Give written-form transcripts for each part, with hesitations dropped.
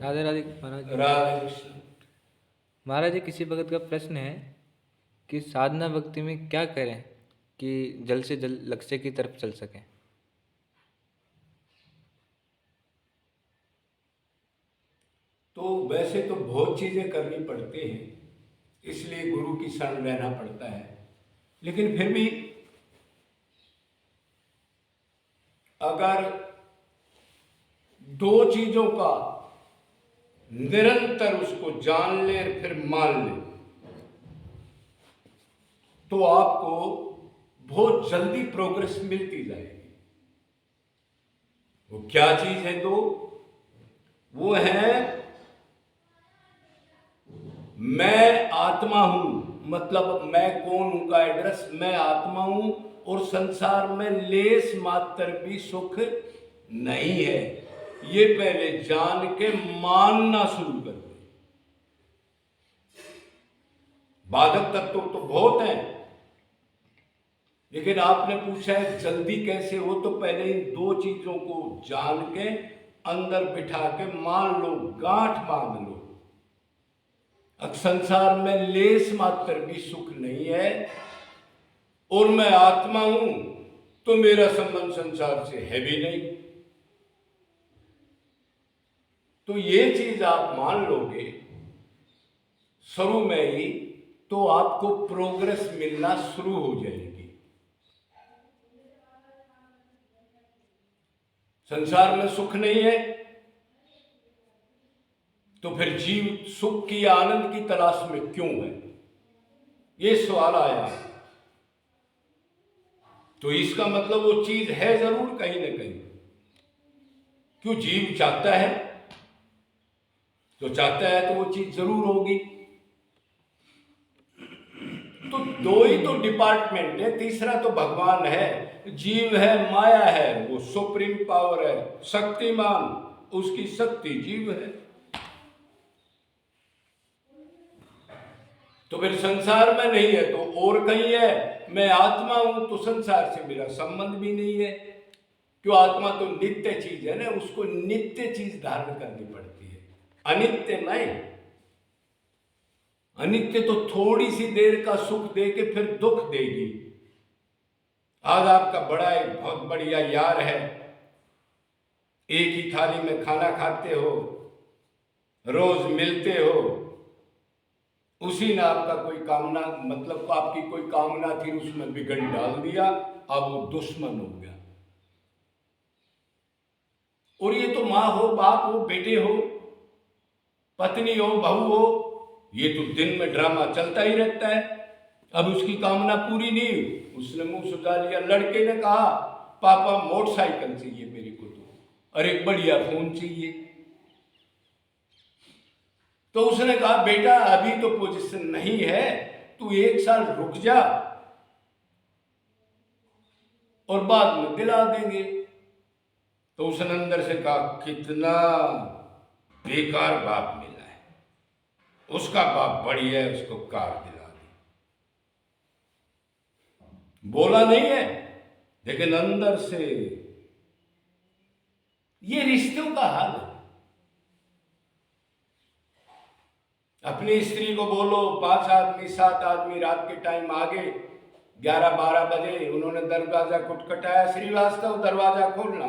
राधे राधे महाराज जी। राधे कृष्ण। महाराज जी, किसी भगत का प्रश्न है कि साधना भक्ति में क्या करें कि जल्द से जल्द लक्ष्य की तरफ चल सके। तो वैसे तो बहुत चीजें करनी पड़ती हैं, इसलिए गुरु की शरण रहना पड़ता है। लेकिन फिर भी अगर दो चीजों का निरंतर उसको जान ले फिर मान ले तो आपको बहुत जल्दी प्रोग्रेस मिलती जाएगी। वो क्या चीज है? दो वो है, मैं आत्मा हूं, मतलब मैं कौन हूं का एड्रेस, मैं आत्मा हूं और संसार में लेस मात्र भी सुख नहीं है, ये पहले जान के मानना शुरू कर दे। बाधक तत्व तो बहुत हैं, लेकिन आपने पूछा है जल्दी कैसे हो, तो पहले इन दो चीजों को जान के अंदर बिठा के मान लो, गांठ बांध लो। अब संसार में लेस मात्र भी सुख नहीं है और मैं आत्मा हूं तो मेरा संबंध संसार से है भी नहीं। तो ये चीज आप मान लोगे शुरू में ही, तो आपको प्रोग्रेस मिलना शुरू हो जाएगी। संसार में सुख नहीं है तो फिर जीव सुख की आनंद की तलाश में क्यों है, ये सवाल आया। तो इसका मतलब वो चीज है जरूर कहीं ना कहीं। क्यों? जीव चाहता है तो चाहता है तो वो चीज जरूर होगी। तो दो ही तो डिपार्टमेंट है, तीसरा तो भगवान है। जीव है, माया है, वो सुप्रीम पावर है, शक्तिमान, उसकी शक्ति जीव है। तो फिर संसार में नहीं है तो और कहीं है। मैं आत्मा हूं तो संसार से मेरा संबंध भी नहीं है। क्यों? आत्मा तो नित्य चीज है ना, उसको नित्य चीज धारण करनी पड़ती है, अनित्य नहीं। अनित्य तो थोड़ी सी देर का सुख दे के फिर दुख देगी। आज आपका बड़ा एक बहुत बढ़िया यार है, एक ही थाली में खाना खाते हो, रोज मिलते हो, उसी ने आपका कोई कामना, मतलब आपकी कोई कामना थी, उसमें बिगड़ डाल दिया, अब वो दुश्मन हो गया। और ये तो माँ हो, बाप हो, बेटे हो, पत्नी हो, बहू हो, ये तो दिन में ड्रामा चलता ही रहता है। अब उसकी कामना पूरी नहीं हुई, उसने मुंह सुझा लिया। लड़के ने कहा पापा मोटरसाइकिल चाहिए मेरे को, तो और एक बढ़िया फोन चाहिए। तो उसने कहा बेटा अभी तो पोजीशन नहीं है, तू 1 साल रुक जा और बाद में दिला देंगे। तो उसने अंदर से कहा कितना बेकार बाप मिला है, उसका बाप बढ़िया है, उसको कार दिला दी। बोला नहीं है लेकिन अंदर से ये रिश्तों का हाल है। अपनी स्त्री को बोलो 5 आदमी 7 आदमी रात के टाइम आ गए, 11-12 बजे, उन्होंने दरवाजा खटखटाया, श्रीवास्तव दरवाजा खोलना।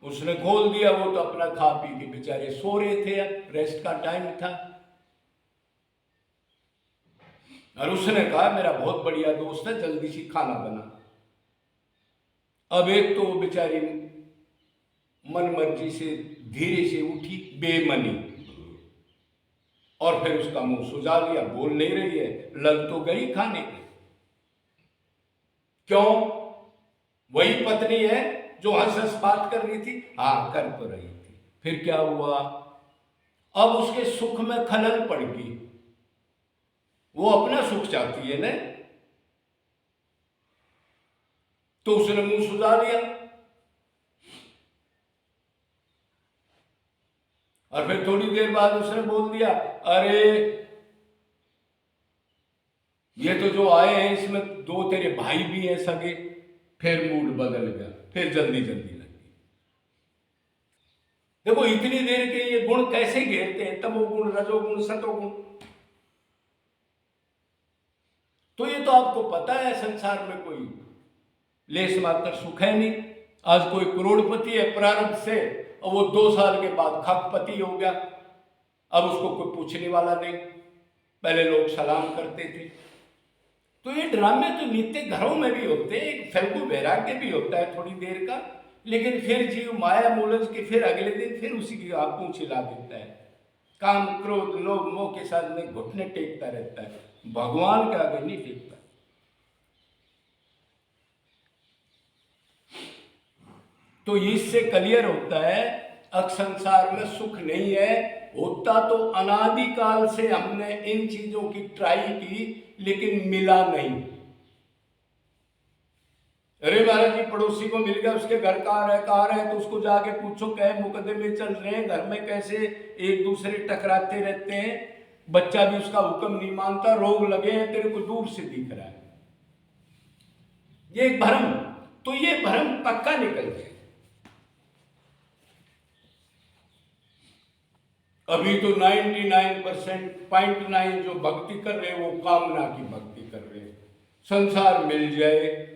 उसने खोल दिया, वो तो अपना खा पी के बेचारे सो रहे थे, अब रेस्ट का टाइम था। और उसने कहा मेरा बहुत बढ़िया दोस्त है, जल्दी से खाना बना। अब एक तो वो बेचारी मन मर्जी से धीरे से उठी, बेमनी, और फिर उसका मुंह सुझा लिया, बोल नहीं रही है, लग तो गई खाने की। क्यों? वही पत्नी है जो हंस हंस बात कर रही थी, हाँ कर तो रही थी। फिर क्या हुआ? अब उसके सुख में खलल पड़ गई। वो अपना सुख चाहती है ना, तो उसने मुंह सुझा लिया। और फिर थोड़ी देर बाद उसने बोल दिया अरे ये तो जो आए हैं इसमें 2 तेरे भाई भी हैं सगे। फिर मूड बदल गया, फिर जल्दी जल्दी लगी। देखो इतनी देर के ये गुण कैसे घेरते हैं, तमोगुण, रजोगुण, सतोगुण। तो ये तो आपको पता है संसार में कोई लेस मात्र सुख है नहीं। आज कोई करोड़पति है प्रारब्ध से, और वो 2 साल के बाद खकपति हो गया, अब उसको कोई पूछने वाला नहीं। पहले लोग सलाम करते थे। तो ये ड्रामे तो नित्य घरों में भी होते हैं, एक फल्गु वैराग्य भी होता है थोड़ी देर का, लेकिन फिर जीव माया मूलज के फिर अगले दिन फिर उसी की आंखों छिला देता है। काम, क्रोध, लोभ, मोह के साथ में घुटने टेकता रहता है, भगवान के आगे नहीं टेकता। तो इससे क्लियर होता है अब संसार में सुख नहीं है। होता तो अनादिकाल से हमने इन चीजों की ट्राई की, लेकिन मिला नहीं। अरे महाराज जी, पड़ोसी को मिल गया, उसके घर कहाँ रहे, तो उसको जाके पूछो कहे मुकदमे चल रहे हैं, घर में कैसे एक दूसरे टकराते रहते हैं, बच्चा भी उसका हुक्म नहीं मानता, रोग लगे हैं, तेरे को दूर से दिख रहा है। ये एक भ्रम। तो ये भ्रम पक्का निकल गया। अभी तो 99.9 जो भक्ति कर रहे हैं वो कामना की भक्ति कर रहे हैं, संसार मिल जाए।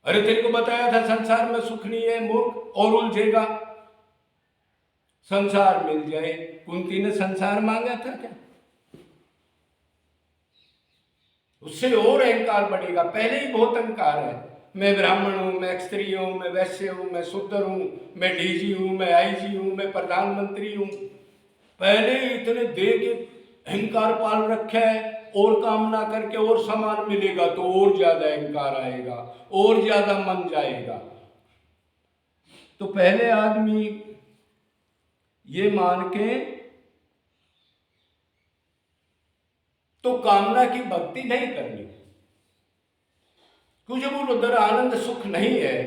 अरे तेरे को बताया था संसार में सुख नहीं है मूर्ख, और उलझेगा। संसार मिल जाए, कुंती ने संसार मांगा था क्या? उससे और अहंकार बढ़ेगा। पहले ही बहुत अहंकार है, मैं ब्राह्मण हूं, मैं क्षत्रिय हूं, मैं वैश्य हूं, मैं शूद्र हूं, मैं डीजी हूं, मैं आईजी हूं, मैं प्रधानमंत्री हूं। पहले ही इतने दे के अहंकार पाल रखा है, और कामना करके और सामान मिलेगा तो और ज्यादा अहंकार आएगा, और ज्यादा मन जाएगा। तो पहले आदमी ये मान के तो कामना की भक्ति नहीं करनी, क्योंकि वो उधर आनंद सुख नहीं है।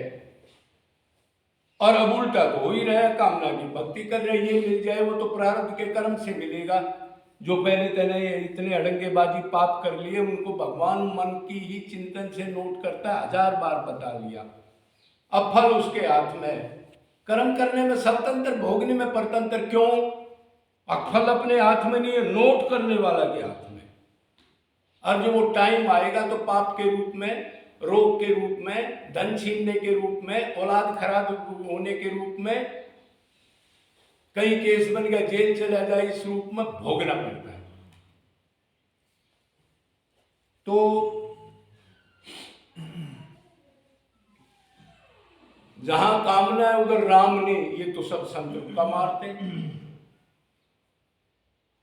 और अब उल्टा तो हो ही रहा है, कामना की भक्ति कर रहे, ये मिल जाए वो तो प्रारब्ध के कर्म से मिलेगा। जो पहले तेने इतने अड़ंगेबाजी पाप कर लिए, उनको भगवान मन की ही चिंतन से नोट करता है, 1000 बार बता लिया। अब फल उसके हाथ में। कर्म करने में स्वतंत्र, भोगने में परतंत्र। क्यों? फल अपने हाथ में नहीं है, नोट करने वाला के हाथ में। और जो वो टाइम आएगा तो पाप के रूप में, रोग के रूप में, धन छीनने के रूप में, औलाद खराब होने के रूप में, कई केस बन गया जेल चला जाए, इस रूप में भोगना पड़ता है। तो जहां कामना है उधर राम ने, ये तो सब संत का मारते।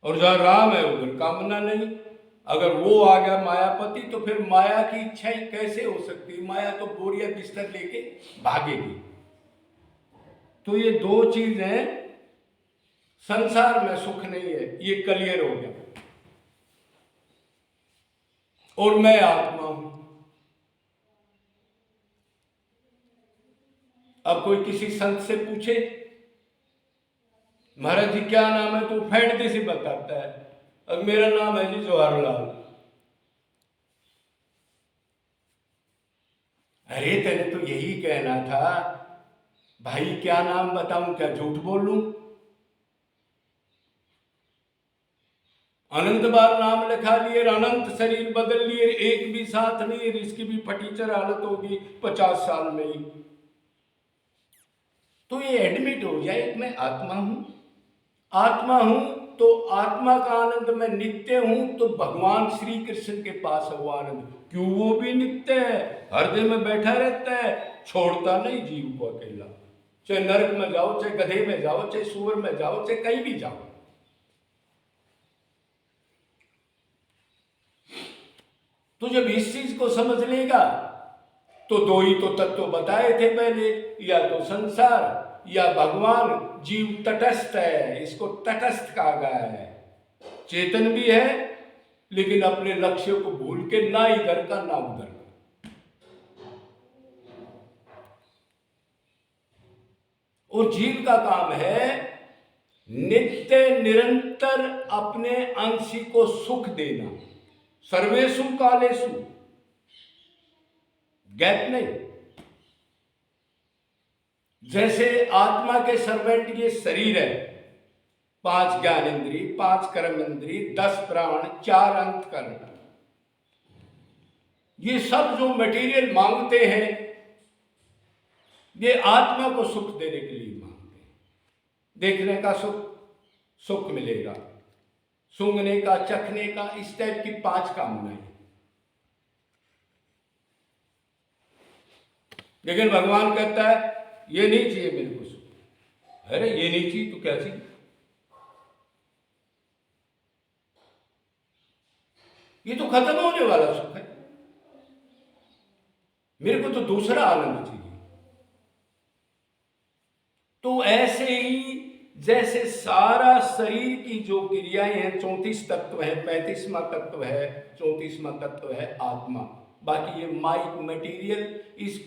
और जहां राम है उधर कामना नहीं। अगर वो आ गया मायापति, तो फिर माया की इच्छाएं कैसे हो सकती? माया तो बोरिया बिस्तर लेके भागेगी। तो ये 2 चीजें, संसार में सुख नहीं है, ये क्लियर हो गया। और मैं आत्मा हूं। अब कोई किसी संत से पूछे महाराज जी क्या नाम है, तो फैंटते से बताता है, अब मेरा नाम है जी जवाहरलाल। अरे तेने तो यही कहना था भाई, क्या नाम बताऊं, क्या झूठ बोलूं? अनंत बार नाम लिखा लिए, अनंत शरीर बदल लिए, एक भी साथ नहीं, इसकी भी फटीचर हालत होगी 50 साल में ही। तो ये एडमिट हो जाए मैं आत्मा हूं। आत्मा हूं तो आत्मा का आनंद मैं नित्य हूं, तो भगवान श्री कृष्ण के पास है वो आनंद। क्यों? वो भी नित्य है, हृदय में बैठा रहता है, छोड़ता नहीं जीव को अकेला। चाहे नरक में जाओ, चाहे गधे में जाओ, चाहे सूअर में जाओ, चाहे कहीं भी जाओ। तो जब इस चीज को समझ लेगा, तो 2 ही तो तत्व बताए थे पहले, या तो संसार या भगवान। जीव तटस्थ है, इसको तटस्थ कहा गया है। चेतन भी है, लेकिन अपने लक्ष्य को भूल के ना इधर का ना उधर का। और जीव का काम है नित्य निरंतर अपने अंशी को सुख देना, सर्वेषु कालेषु, गैप नहीं। जैसे आत्मा के सर्वेंट ये शरीर है, 5 ज्ञानेंद्री, 5 कर्मेंद्री, 10 प्राण, 4 अंतकरण, ये सब जो मटेरियल मांगते हैं, ये आत्मा को सुख देने के लिए मांगते हैं। देखने का सुख, सुख मिलेगा, सूंघने का, चखने का, इस टाइप की 5 कामनाएं। लेकिन भगवान कहता है ये नहीं चाहिए मेरे को सुख। अरे ये नहीं चाहिए तो क्या चाहिए? ये तो खत्म होने वाला सुख है, मेरे को तो दूसरा आनंद चाहिए। तो ऐसे ही जैसे सारा शरीर की जो क्रियाएं हैं, 34 तत्व है, 35वां तत्व है, 34वां तत्व है आत्मा, बाकी ये माइक मटेरियल, इस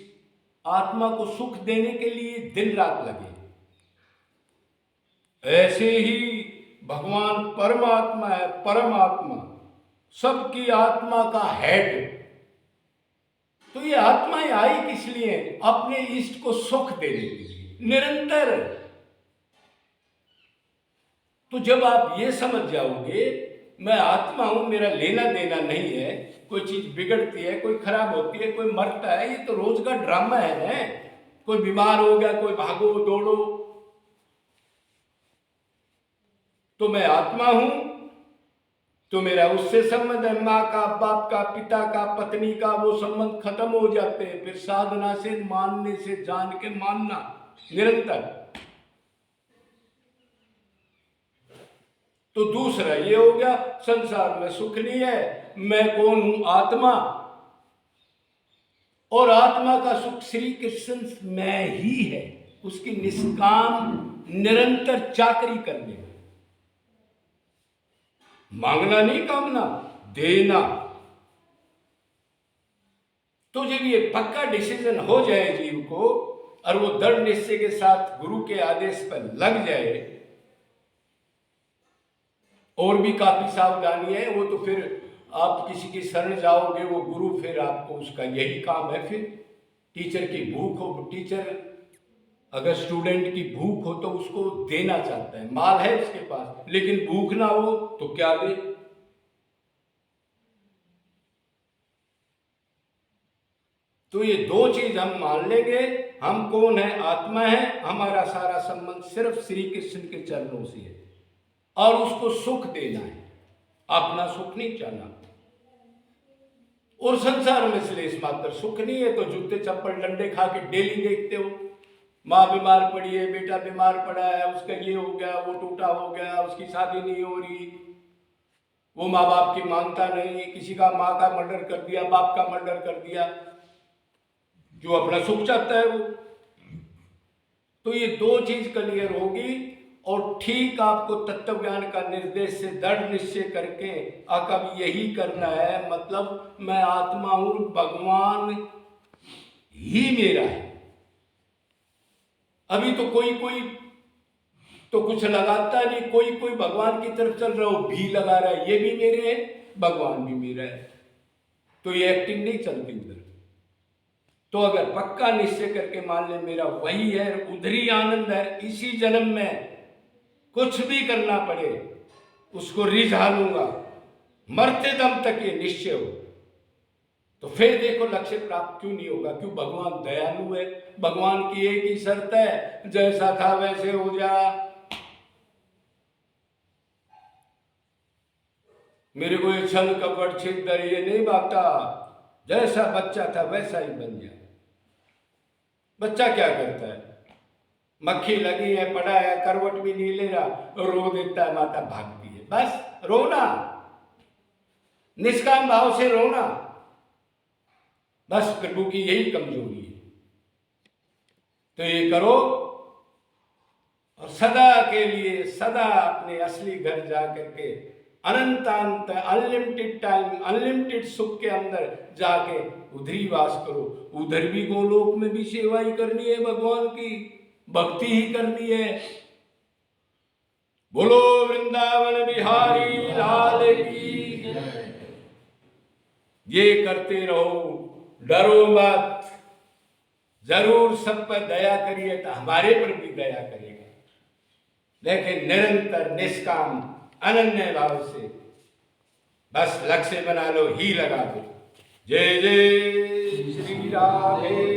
आत्मा को सुख देने के लिए दिन रात लगे। ऐसे ही भगवान परमात्मा है, परमात्मा सबकी आत्मा का हेड। तो ये आत्माएं आई किस लिए? अपने इष्ट को सुख देने के लिए निरंतर। तो जब आप ये समझ जाओगे मैं आत्मा हूं, मेरा लेना देना नहीं है, कोई चीज बिगड़ती है, कोई खराब होती है, कोई मरता है, ये तो रोज का ड्रामा है ना। कोई बीमार हो गया, कोई भागो दौड़ो, तो मैं आत्मा हूं तो मेरा उससे संबंध है, माँ का, बाप का, पिता का, पत्नी का, वो संबंध खत्म हो जाते हैं। फिर साधना से, मानने से, जान के मानना निरंतर। तो दूसरा ये हो गया, संसार में सुख नहीं है, मैं कौन हूं? आत्मा। और आत्मा का सुख श्री कृष्ण में ही है, उसकी निष्काम निरंतर चाकरी करने में, मांगना नहीं, कामना, देना। तो जब ये पक्का डिसीजन हो जाए जीव को, और वो दृढ़ निश्चय के साथ गुरु के आदेश पर लग जाए, और भी काफी सावधानी है, वो तो फिर आप किसी की शरण जाओगे, वो गुरु फिर आपको, उसका यही काम है। फिर टीचर की भूख हो, टीचर अगर स्टूडेंट की भूख हो तो उसको देना चाहता है, माल है उसके पास, लेकिन भूख ना हो तो क्या दे? तो ये 2 चीज हम मान लेंगे, हम कौन है? आत्मा है, हमारा सारा संबंध सिर्फ श्री कृष्ण के चरणों से है, और उसको सुख देना है, अपना सुख नहीं चाहना। और संसार में श्लेष मात्र सुख नहीं है, तो जूते चप्पल डंडे खा के डेली देखते हो, माँ बीमार पड़ी है, बेटा बीमार पड़ा है, उसका ये हो गया, वो टूटा हो गया, उसकी शादी नहीं हो रही, वो माँ बाप की मानता नहीं, किसी का माँ का मर्डर कर दिया, बाप का मर्डर कर दिया, जो अपना सुख चाहता है वो। तो ये 2 चीज क्लियर होगी, और ठीक आपको तत्व ज्ञान का निर्देश से दृढ़ निश्चय करके अब यही करना है, मतलब मैं आत्मा हूं, भगवान ही मेरा है। अभी तो कोई कोई तो कुछ लगाता नहीं, कोई कोई भगवान की तरफ चल रहा हो, भी लगा रहा है, ये भी मेरे है, भगवान भी मेरा है, तो ये एक्टिंग नहीं चलती उधर। तो अगर पक्का निश्चय करके मान ले मेरा वही है, उधर ही आनंद है, इसी जन्म में कुछ भी करना पड़े उसको रिझा लूंगा, मरते दम तक ये निश्चय हो, तो फिर देखो लक्ष्य प्राप्त क्यों नहीं होगा? क्यों? भगवान दयालु है, भगवान की एक ही शर्त है, जैसा था वैसे हो जा। मेरे को ये छल कपट छिद्र ये नहीं बाता, जैसा बच्चा था वैसा ही बन जा। बच्चा क्या करता है? मक्खी लगी है, पड़ा है, करवट भी नहीं ले रहा, रो देता है, माता भागती है, बस रोना, निष्काम भाव से रोना, बस प्रभु की यही कमजोरी है। तो ये करो, और सदा के लिए, सदा अपने असली घर जा करके अनंतांत अनलिमिटेड टाइम, अनलिमिटेड सुख के अंदर जाके उधर ही वास करो। उधर भी गोलोक में भी सेवा ही करनी है, भगवान की भक्ति ही करनी है। बोलो वृंदावन बिहारी लाल की। ये करते रहो, डरो मत। जरूर सब पर दया करिए तो हमारे पर भी दया करेगा, लेकिन निरंतर निष्काम अनन्य भाव से बस लक्ष्य बना लो, ही लगा दो। जय जय श्री राधे